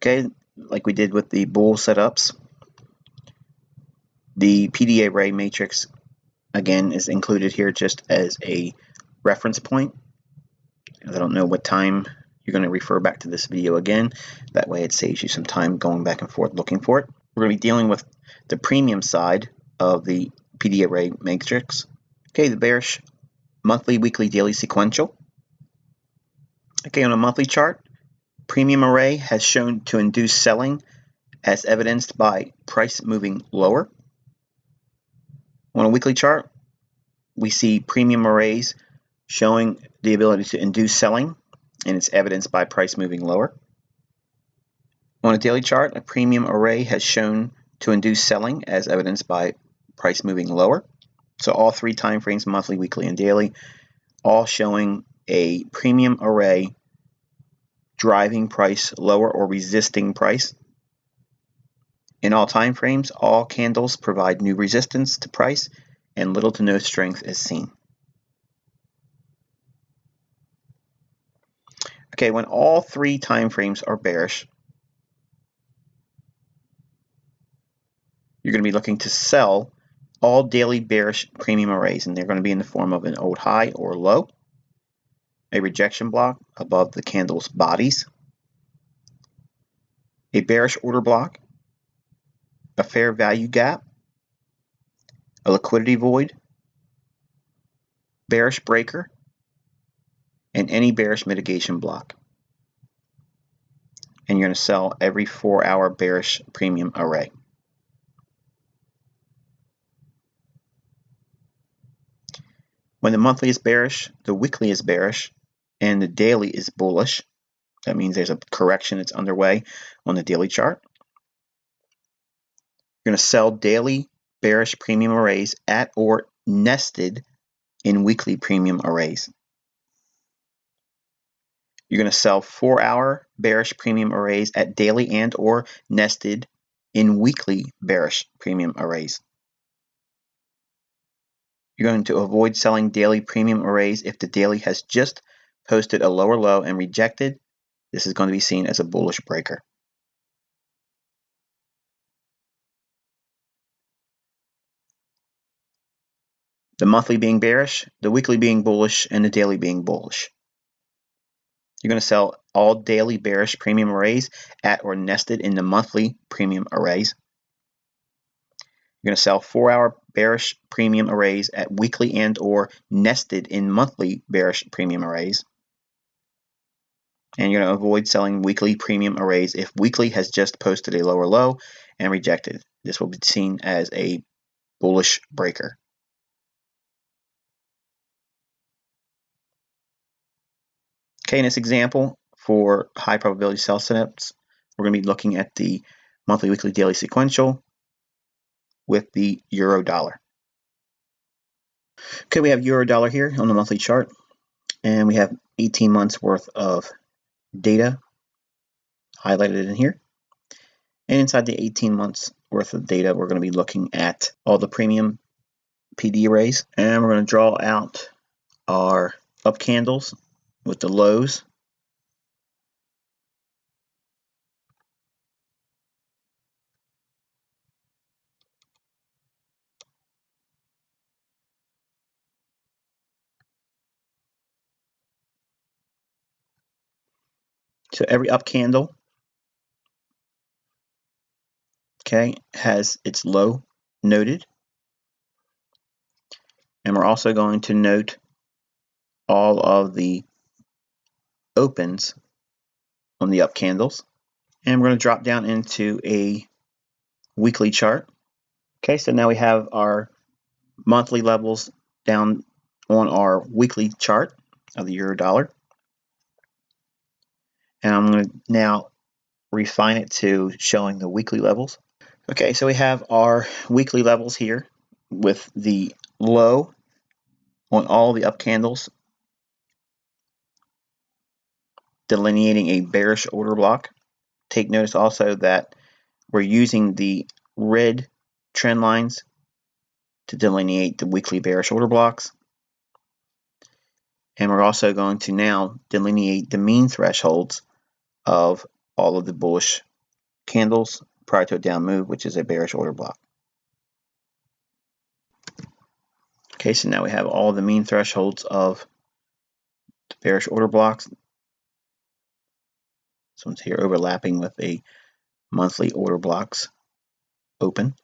Okay, like we did with the bull setups, the PD array matrix again is included here just as a reference point. I don't know what time you're going to refer back to this video again. That way it saves you some time going back and forth looking for it. We're going to be dealing with the premium side of the PD array matrix. Okay, the bearish monthly, weekly, daily sequential. Okay, on a monthly chart, premium array has shown to induce selling as evidenced by price moving lower. On a weekly chart, we see premium arrays showing the ability to induce selling, and it's evidenced by price moving lower. On a daily chart, a premium array has shown to induce selling as evidenced by price moving lower. So all three time frames, monthly, weekly, and daily, all showing a premium array driving price lower or resisting price. In all time frames, all candles provide new resistance to price and little to no strength is seen. Okay, when all three time frames are bearish, you're going to be looking to sell all daily bearish premium arrays, and they're going to be in the form of an old high or low, a rejection block above the candle's bodies, a bearish order block, a fair value gap, a liquidity void, bearish breaker, and any bearish mitigation block. And you're going to sell every 4-hour bearish premium array. When the monthly is bearish, the weekly is bearish, and the daily is bullish. That means there's a correction that's underway on the daily chart. You're going to sell daily bearish premium arrays at or nested in weekly premium arrays. You're going to sell 4-hour bearish premium arrays at daily and or nested in weekly bearish premium arrays. You're going to avoid selling daily premium arrays if the daily has just posted a lower low and rejected. This is going to be seen as a bullish breaker. The monthly being bearish, the weekly being bullish, and the daily being bullish. You're going to sell all daily bearish premium arrays at or nested in the monthly premium arrays. You're going to sell 4-hour bearish premium arrays at weekly and or nested in monthly bearish premium arrays. And you're going to avoid selling weekly premium arrays if weekly has just posted a lower low and rejected. This will be seen as a bullish breaker. Okay, in this example for high probability sell setups, we're going to be looking at the monthly, weekly, daily sequential with the euro dollar. Okay, we have euro dollar here on the monthly chart, and we have 18 months worth of data highlighted in here. And inside the 18 months worth of data, we're going to be looking at all the premium PD arrays, and we're going to draw out our up candles with the lows. So every up candle, okay, has its low noted. And we're also going to note all of the opens on the up candles. And we're going to drop down into a weekly chart. Okay, so now we have our monthly levels down on our weekly chart of the euro dollar. And I'm going to now refine it to showing the weekly levels. Okay, so we have our weekly levels here with the low on all the up candles delineating a bearish order block. Take notice also that we're using the red trend lines to delineate the weekly bearish order blocks. And we're also going to now delineate the mean thresholds of all of the bullish candles prior to a down move, which is a bearish order block. Okay, so now we have all the mean thresholds of the bearish order blocks. This one's here overlapping with a monthly order blocks open.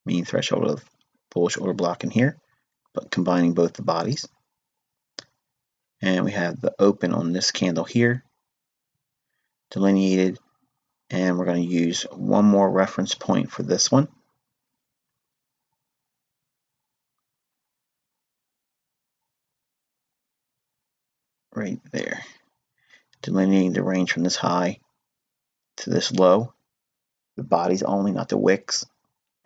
Mean threshold of bullish order block in here, but combining both the bodies. And we have the open on this candle here, delineated, and we're going to use one more reference point for this one. Right there, delineating the range from this high to this low. The bodies only, not the wicks,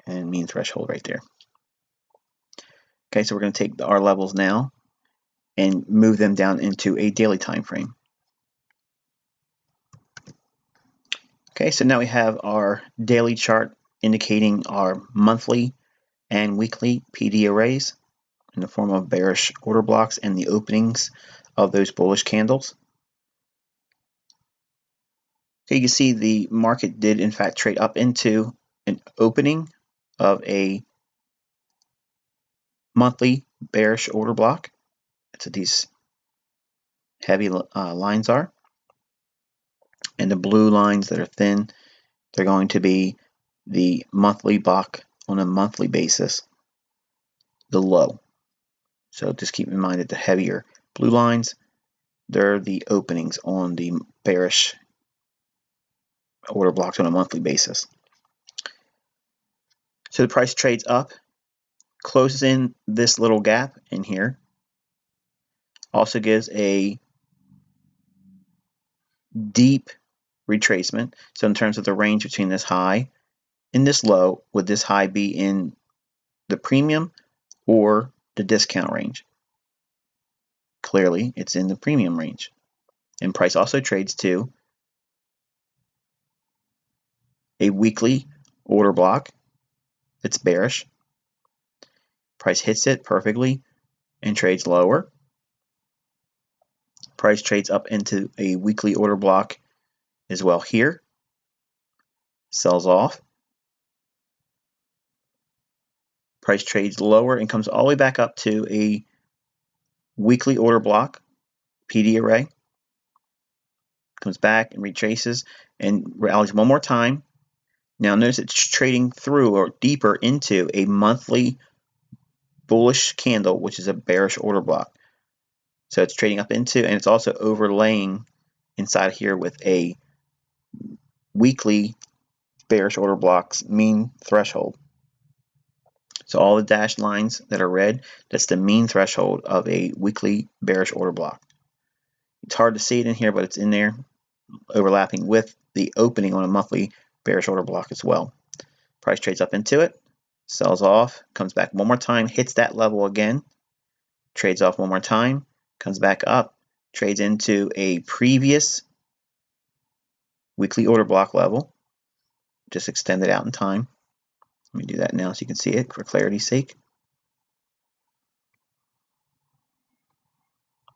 and mean threshold right there. Okay, so we're going to take our levels now and move them down into a daily time frame. Okay, so now we have our daily chart indicating our monthly and weekly PD arrays in the form of bearish order blocks and the openings of those bullish candles. So you can see the market did in fact trade up into an opening of a monthly bearish order block. That's what these heavy lines are. And the blue lines that are thin, they're going to be the monthly block on a monthly basis, the low. So just keep in mind that the heavier blue lines, they're the openings on the bearish order blocks on a monthly basis. So the price trades up, closes in this little gap in here, also gives a deep retracement. So in terms of the range between this high and this low, would this high be in the premium or the discount range? Clearly, it's in the premium range. And price also trades to a weekly order block that's bearish. Price hits it perfectly and trades lower. Price trades up into a weekly order block as well here. Sells off. Price trades lower and comes all the way back up to a weekly order block, PD array. Comes back and retraces and rallies one more time. Now notice it's trading through or deeper into a monthly bullish candle, which is a bearish order block. So it's trading up into, and it's also overlaying inside here with a weekly bearish order blocks mean threshold. So all the dashed lines that are red, that's the mean threshold of a weekly bearish order block. It's hard to see it in here, but it's in there, overlapping with the opening on a monthly bearish order block as well. Price trades up into it, sells off, comes back one more time, hits that level again, trades off one more time, comes back up, trades into a previous weekly order block level, just extend it out in time. Let me do that now so you can see it for clarity's sake.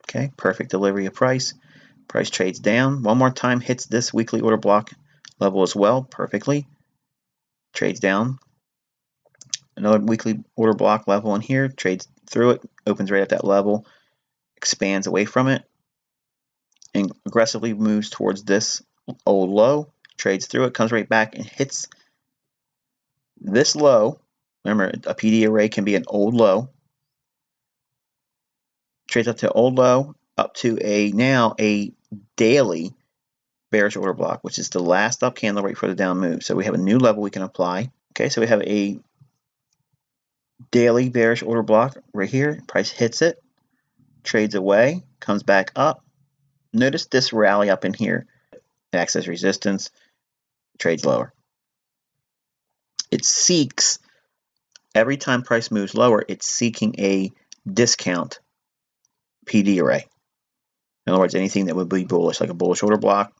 Okay, perfect delivery of price. Price trades down one more time, hits this weekly order block level as well perfectly. Trades down another weekly order block level in here, trades through it, opens right at that level, expands away from it, and aggressively moves towards this old low, trades through it, comes right back and hits this low. Remember, a PD array can be an old low. Trades up to old low, up to now a daily bearish order block, which is the last up candle right for the down move. So we have a new level we can apply. Okay, so we have a daily bearish order block right here. Price hits it, trades away, comes back up. Notice this rally up in here. It acts as resistance, trades lower. It seeks, every time price moves lower, it's seeking a discount PD array. In other words, anything that would be bullish, like a bullish order block,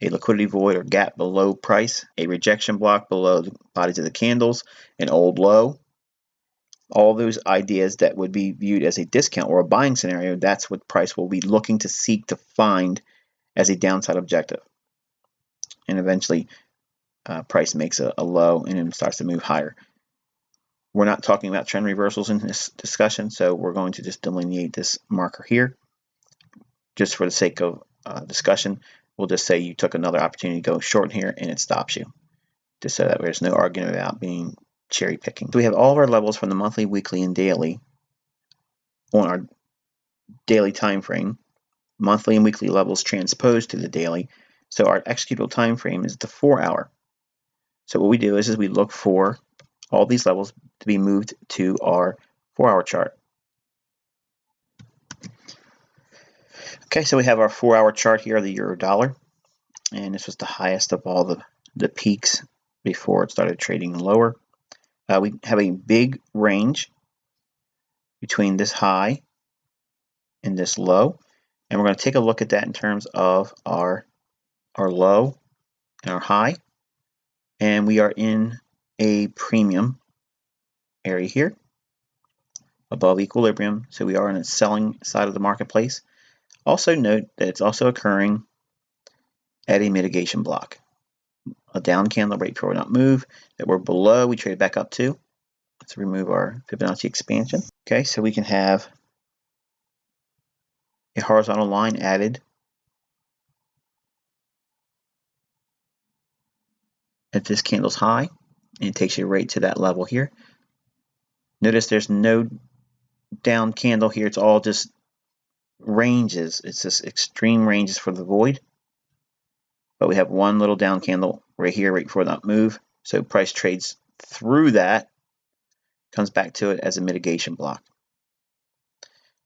a liquidity void or gap below price, a rejection block below the bodies of the candles, an old low. all those ideas that would be viewed as a discount or a buying scenario, that's what price will be looking to seek to find as a downside objective. And eventually price makes a low and then starts to move higher. We're not talking about trend reversals in this discussion, so we're going to just delineate this marker here. Just for the sake of discussion, we'll just say you took another opportunity to go short here and it stops you, just so that there's no argument about being cherry picking. So we have all of our levels from the monthly, weekly, and daily on our daily time frame. Monthly and weekly levels transposed to the daily. So our executable time frame is the 4 hour. So what we do is we look for all these levels to be moved to our 4 hour chart. Okay, so we have our 4 hour chart here of the euro dollar, and this was the highest of all the peaks before it started trading lower. We have a big range between this high and this low, and we're going to take a look at that in terms of our low and our high, and we are in a premium area here above equilibrium, so we are on the selling side of the marketplace. Also note that it's also occurring at a mitigation block. A down candle right before not move that we're below, we trade back up to. Let's remove our Fibonacci expansion. Okay, so we can have a horizontal line added at this candle's high, and it takes you right to that level here. Notice there's no down candle here, it's all just ranges. It's just extreme ranges for the void. But we have one little down candle right here, right before that move. So price trades through that, comes back to it as a mitigation block.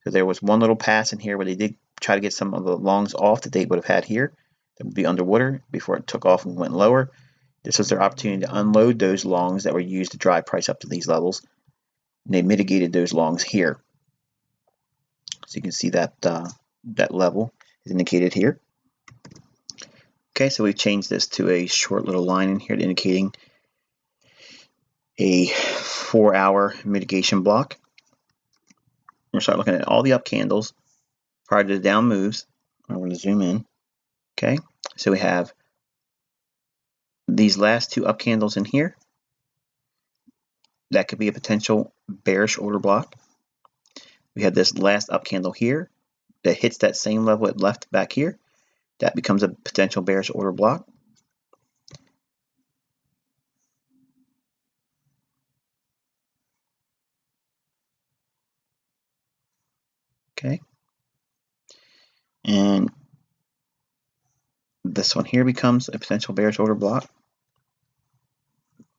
So there was one little pass in here where they did try to get some of the longs off that they would have had here. That would be underwater before it took off and went lower. This was their opportunity to unload those longs that were used to drive price up to these levels. And they mitigated those longs here. So you can see that that level is indicated here. Okay, so we've changed this to a short little line in here indicating a 4 hour mitigation block. We'll start looking at all the up candles prior to the down moves. I'm going to zoom in. Okay, so we have these last two up candles in here. That could be a potential bearish order block. We have this last up candle here that hits that same level it left back here. That becomes a potential bearish order block. Okay. And this one here becomes a potential bearish order block.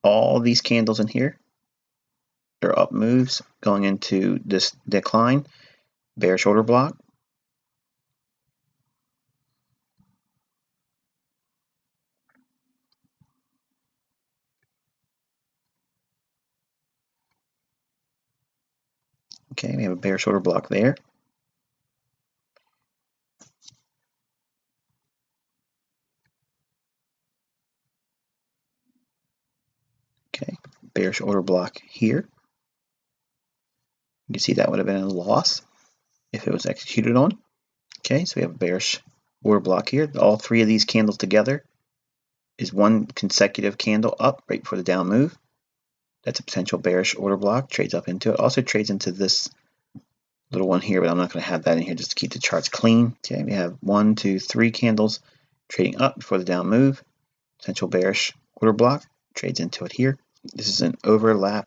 All these candles in here, they're up moves going into this decline, bearish order block. Okay, we have a bearish order block there. Okay, bearish order block here. You can see that would have been a loss if it was executed on. Okay, so we have a bearish order block here. All three of these candles together is one consecutive candle up right before the down move. That's a potential bearish order block. Trades up into it. Also trades into this little one here, but I'm not going to have that in here just to keep the charts clean. Okay, we have 1, 2, 3 candles trading up before the down move. Potential bearish order block. Trades into it here. This is an overlap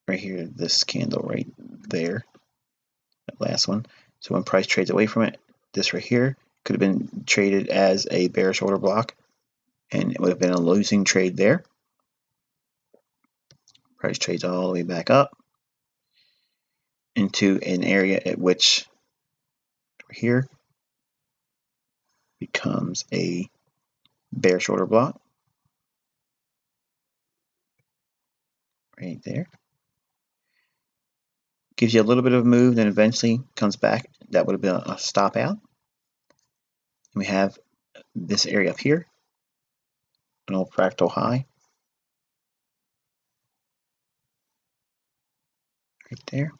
right here, this candle right there, that last one. So when price trades away from it, this right here could have been traded as a bearish order block, and it would have been a losing trade there. Price trades all the way back up into an area at which here becomes a bearish order block right there. Gives you a little bit of a move, then eventually comes back. That would have been a stop out. And we have this area up here, an old fractal high. right there.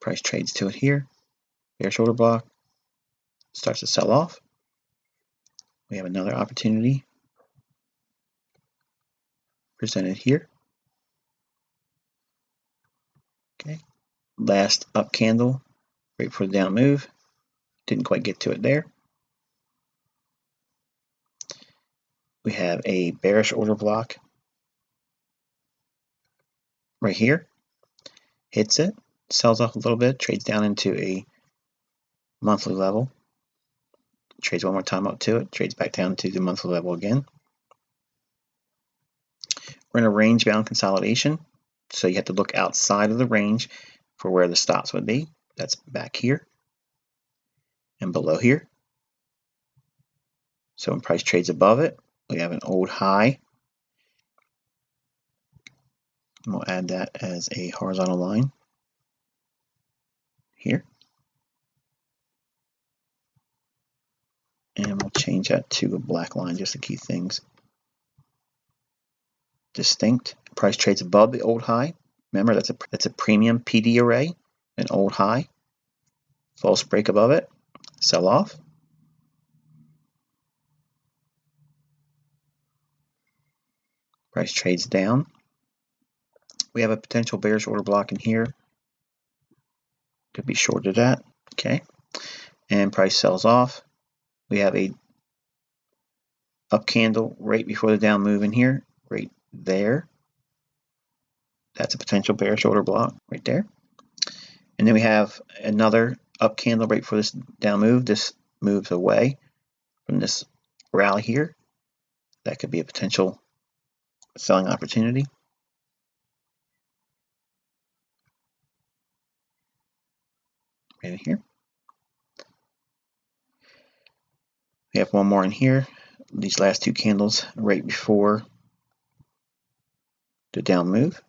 Price trades to it here. Bearish order block, starts to sell off. We have another opportunity presented here. Okay, last up candle, right for the down move. Didn't quite get to it there. We have a bearish order block right here. Hits it, sells off a little bit, trades down into a monthly level. Trades one more time up to it, trades back down to the monthly level again. We're in a range-bound consolidation, so you have to look outside of the range for where the stops would be. That's back here and below here. So when price trades above it, we have an old high. And we'll add that as a horizontal line here. And we'll change that to a black line just to keep things distinct. Price trades above the old high. Remember, that's a premium PD array, an old high. False break above it, sell off. Price trades down. We have a potential bearish order block in here. Could be shorted at. Okay. And price sells off. We have a up candle right before the down move in here, right there. That's a potential bearish order block right there. And then we have another up candle right for this down move. This moves away from this rally here. That could be a potential selling opportunity. Right in here. We have one more in here. These last two candles right before the down move.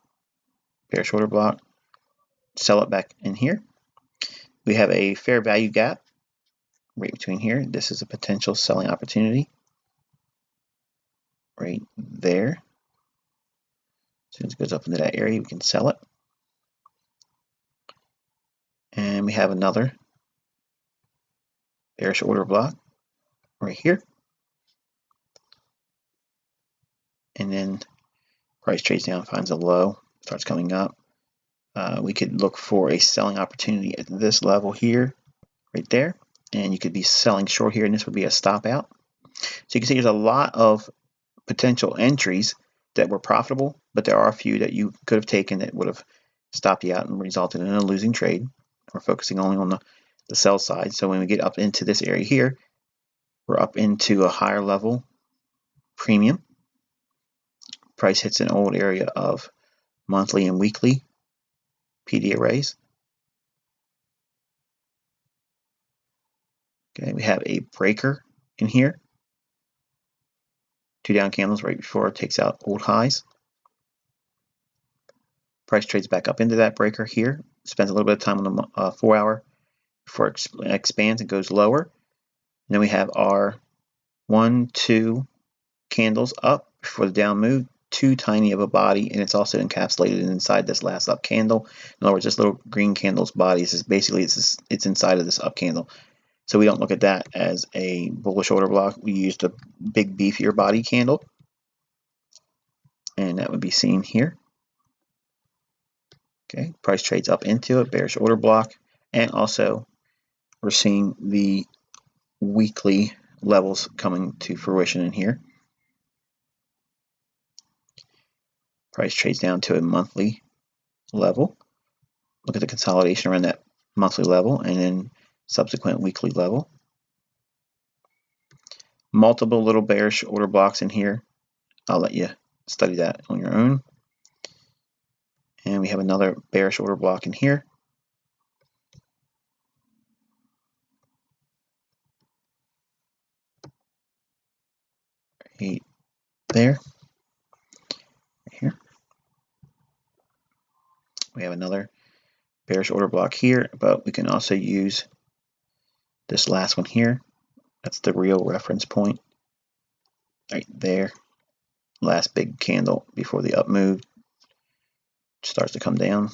Bearish order block. Sell it back in here. We have a fair value gap right between here. This is a potential selling opportunity right there. As soon as it goes up into that area, we can sell it. And we have another bearish order block right here. And then price trades down, finds a low, starts coming up. We could look for a selling opportunity at this level here, right there. And you could be selling short here, and this would be a stop out. So you can see there's a lot of potential entries that were profitable, but there are a few that you could have taken that would have stopped you out and resulted in a losing trade. We're focusing only on the sell side. So when we get up into this area here, we're up into a higher level premium. Price hits an old area of monthly and weekly PD arrays. Okay, we have a breaker in here. Two down candles right before it takes out old highs. Price trades back up into that breaker here. Spends a little bit of time on the 4 hour before it expands and goes lower. And then we have our 1, 2 candles up before the down move. Too tiny of a body, and it's also encapsulated inside this last up candle. In other words, this little green candle's body is basically it's inside of this up candle. So we don't look at that as a bullish order block. We used a big beefier body candle, and that would be seen here. Okay, price trades up into it, bearish order block, and also we're seeing the weekly levels coming to fruition in here. Price trades down to a monthly level. Look at the consolidation around that monthly level and then subsequent weekly level. Multiple little bearish order blocks in here. I'll let you study that on your own. And we have another bearish order block in here. Right there. Right here. We have another bearish order block here, but we can also use this last one here. That's the real reference point right there. last big candle before the up move starts to come down.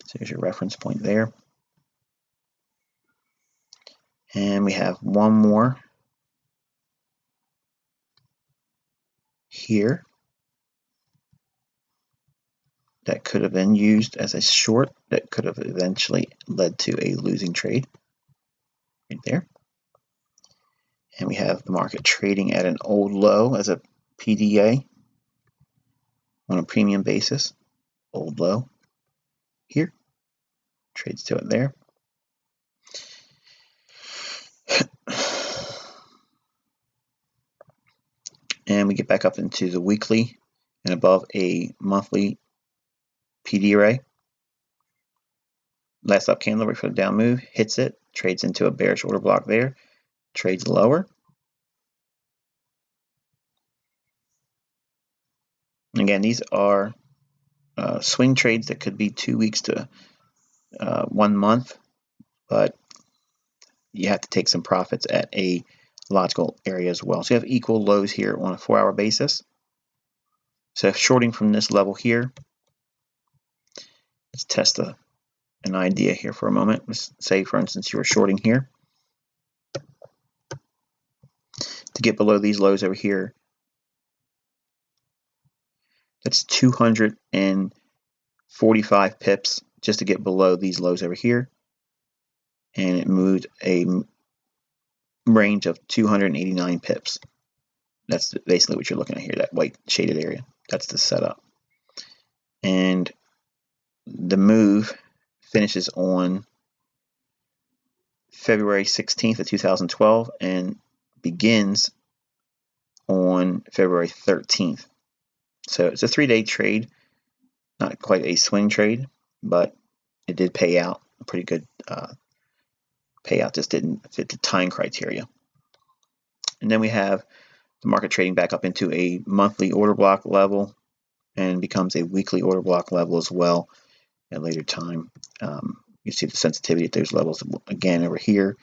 So here's your reference point there. And we have one more here that could have been used as a short that could have eventually led to a losing trade right there. And we have the market trading at an old low as a PDA on a premium basis. Old low here, trades to it there. And we get back up into the weekly and above a monthly PD array. Last up candle right for the down move, hits it, trades into a bearish order block there, trades lower. Again, these are swing trades that could be 2 weeks to 1 month, but you have to take some profits at a logical area as well. So you have equal lows here on a 4-hour basis. So if shorting from this level here, let's test an idea here for a moment. Let's say, for instance, you were shorting here. To get below these lows over here, that's 245 pips just to get below these lows over here. And it moved a range of 289 pips. That's basically what you're looking at here, that white shaded area. That's the setup. And the move finishes on February 16th of 2012 and begins on February 13th. So it's a 3-day trade, not quite a swing trade, but it did pay out. A pretty good payout, just didn't fit the time criteria. And then we have the market trading back up into a monthly order block level and becomes a weekly order block level as well at a later time. You see the sensitivity at those levels again over here.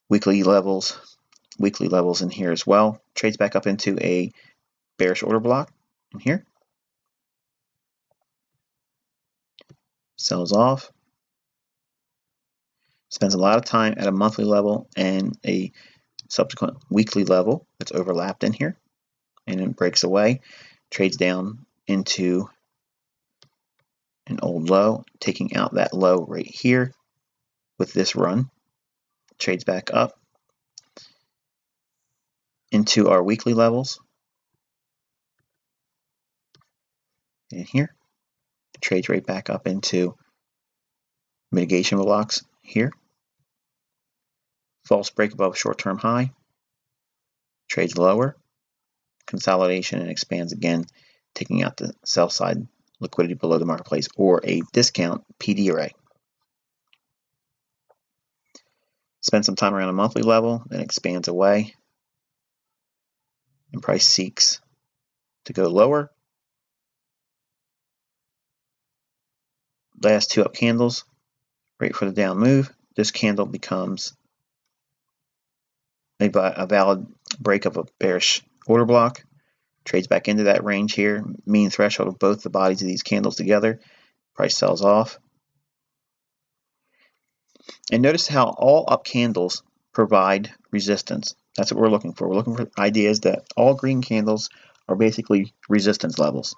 Weekly levels in here as well. Trades back up into a bearish order block in here. Sells off. Spends a lot of time at a monthly level and a subsequent weekly level that's overlapped in here. And then breaks away. Trades down into an old low, taking out that low right here with this run. Trades back up into our weekly levels. And here, trades right back up into mitigation blocks here. False break above short-term high. Trades lower. Consolidation and expands again, taking out the sell side liquidity below the marketplace or a discount PD array. Spend some time around a monthly level, then expands away. And price seeks to go lower. Last 2 up candles, right for the down move. This candle becomes a valid break of a bearish order block. Trades back into that range here. Mean threshold of both the bodies of these candles together. Price sells off. And notice how all up candles provide resistance. That's what we're looking for. We're looking for ideas that all green candles are basically resistance levels.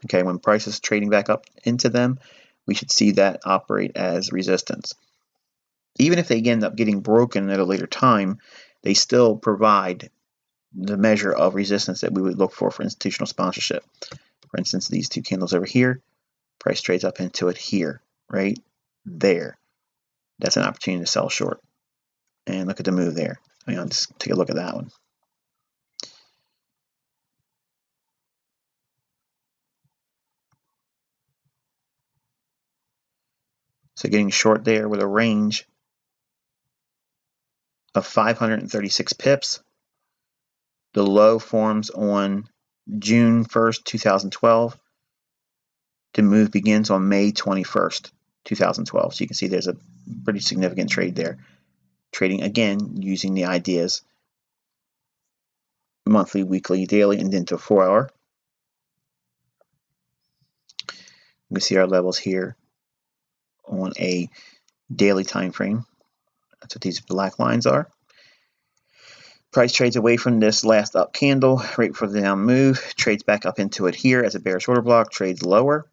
Okay, when price is trading back up into them, we should see that operate as resistance. Even if they end up getting broken at a later time, they still provide the measure of resistance that we would look for institutional sponsorship. For instance, these 2 candles over here, price trades up into it here, right there. That's an opportunity to sell short. And look at the move there. I'll just take a look at that one. So getting short there with a range of 536 pips. The low forms on June 1st, 2012. The move begins on May 21st, 2012. So you can see there's a pretty significant trade there. Trading again using the ideas monthly, weekly, daily, and then to 4 hour. You can see our levels here on a daily time frame. That's what these black lines are. Price trades away from this last up candle, right for the down move, trades back up into it here as a bearish order block, trades lower,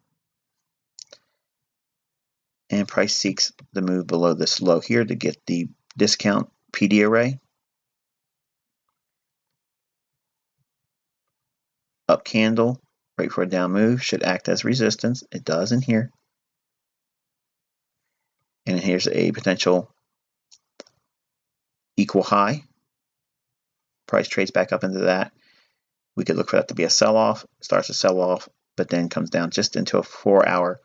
and price seeks the move below this low here to get the discount PD array. Up candle, right for a down move, should act as resistance. It does in here. And here's a potential equal high. Price trades back up into that. We could look for that to be a sell-off, starts to sell off, but then comes down just into a 4 hour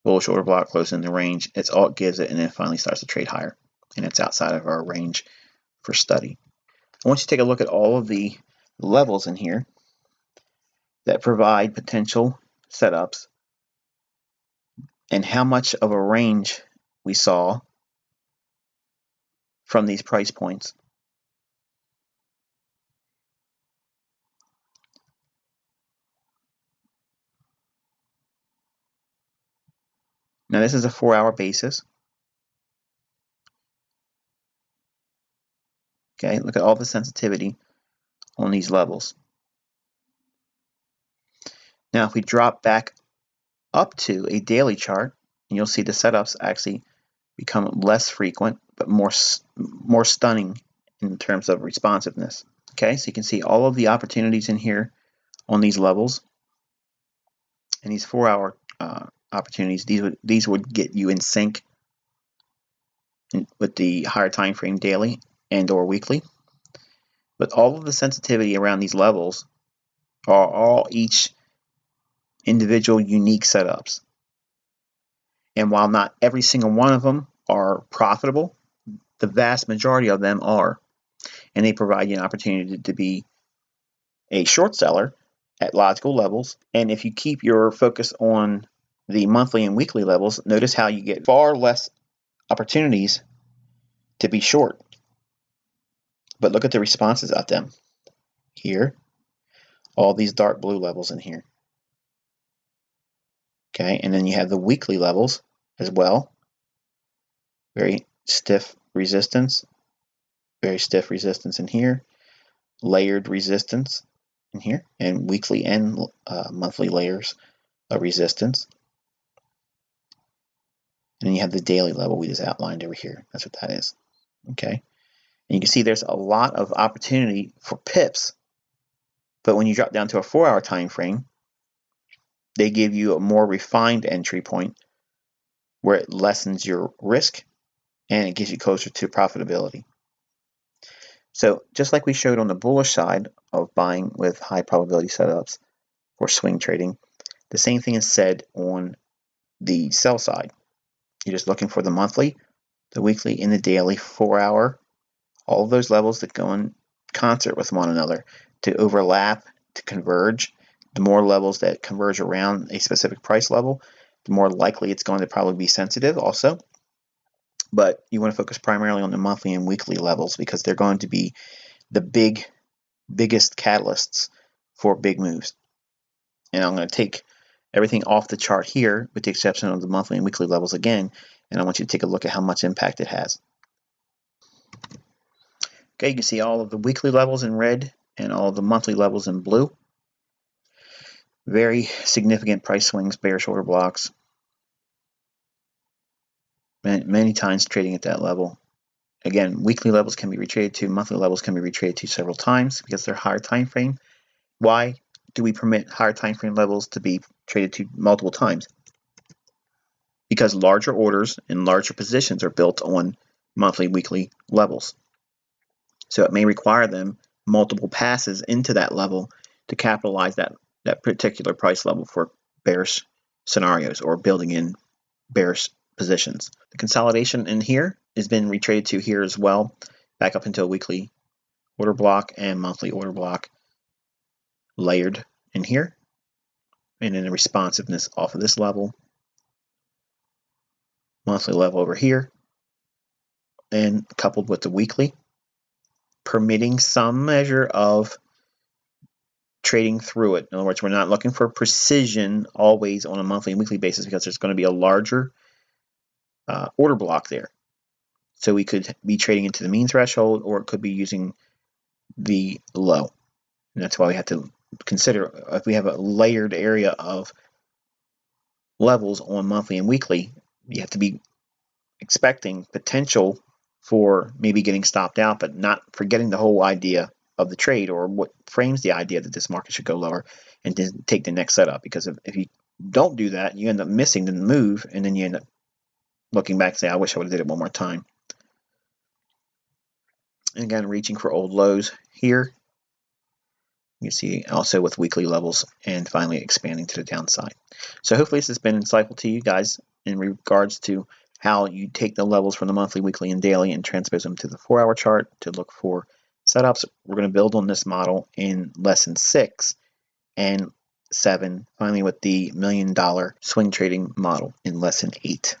bullish order block, closing the range. It's all it gives it, and then finally starts to trade higher. And it's outside of our range for study. I want you to take a look at all of the levels in here that provide potential setups and how much of a range we saw from these price points. Now this is a 4 hour basis. Okay, look at all the sensitivity on these levels. Now if we drop back up to a daily chart, and you'll see the setups actually become less frequent but more stunning in terms of responsiveness. Okay, so you can see all of the opportunities in here on these levels, and these 4 hour opportunities. These would get you in sync with the higher time frame daily and or weekly. But all of the sensitivity around these levels are all each individual unique setups. And while not every single one of them are profitable, the vast majority of them are. And they provide you an opportunity to be a short seller at logical levels. And if you keep your focus on the monthly and weekly levels, notice how you get far less opportunities to be short. But look at the responses at them. Here, all these dark blue levels in here. Okay, and then you have the weekly levels as well. Very stiff resistance in here, layered resistance in here, and weekly and monthly layers of resistance. And then you have the daily level we just outlined over here. That's what that is. Okay, and you can see there's a lot of opportunity for pips, but when you drop down to a 4 hour time frame, they give you a more refined entry point where it lessens your risk and it gets you closer to profitability. So just like we showed on the bullish side of buying with high probability setups for swing trading, the same thing is said on the sell side. You're just looking for the monthly, the weekly, and the daily 4 hour, all of those levels that go in concert with one another to overlap, to converge. The more levels that converge around a specific price level, the more likely it's going to probably be sensitive also. But you want to focus primarily on the monthly and weekly levels because they're going to be the biggest catalysts for big moves. And I'm going to take everything off the chart here with the exception of the monthly and weekly levels again, and I want you to take a look at how much impact it has. Okay, you can see all of the weekly levels in red and all of the monthly levels in blue. Very significant price swings, bearish order blocks. Many times trading at that level. Again, weekly levels can be retraded to, monthly levels can be retraded to several times because they're higher time frame. Why do we permit higher time frame levels to be traded to multiple times? Because larger orders and larger positions are built on monthly, weekly levels. So it may require them multiple passes into that level to capitalize that particular price level for bearish scenarios or building in bearish positions. The consolidation in here has been retraded to here as well, back up into a weekly order block and monthly order block layered in here, and then the responsiveness off of this level, monthly level over here, and coupled with the weekly. permitting some measure of trading through it. In other words, we're not looking for precision always on a monthly and weekly basis because there's going to be a larger order block there. So we could be trading into the mean threshold, or it could be using the low. And that's why we have to consider if we have a layered area of levels on monthly and weekly, you have to be expecting potential for maybe getting stopped out, but not forgetting the whole idea of the trade or what frames the idea that this market should go lower and then take the next setup. Because if you don't do that, you end up missing the move, and then you end up looking back and say, I wish I would have did it one more time. And again, reaching for old lows here. You see also with weekly levels, and finally expanding to the downside. So hopefully this has been insightful to you guys in regards to how you take the levels from the monthly, weekly, and daily and transpose them to the 4-hour chart to look for setups. We're going to build on this model in lesson 6 and 7, finally with the $1 million swing trading model in lesson 8.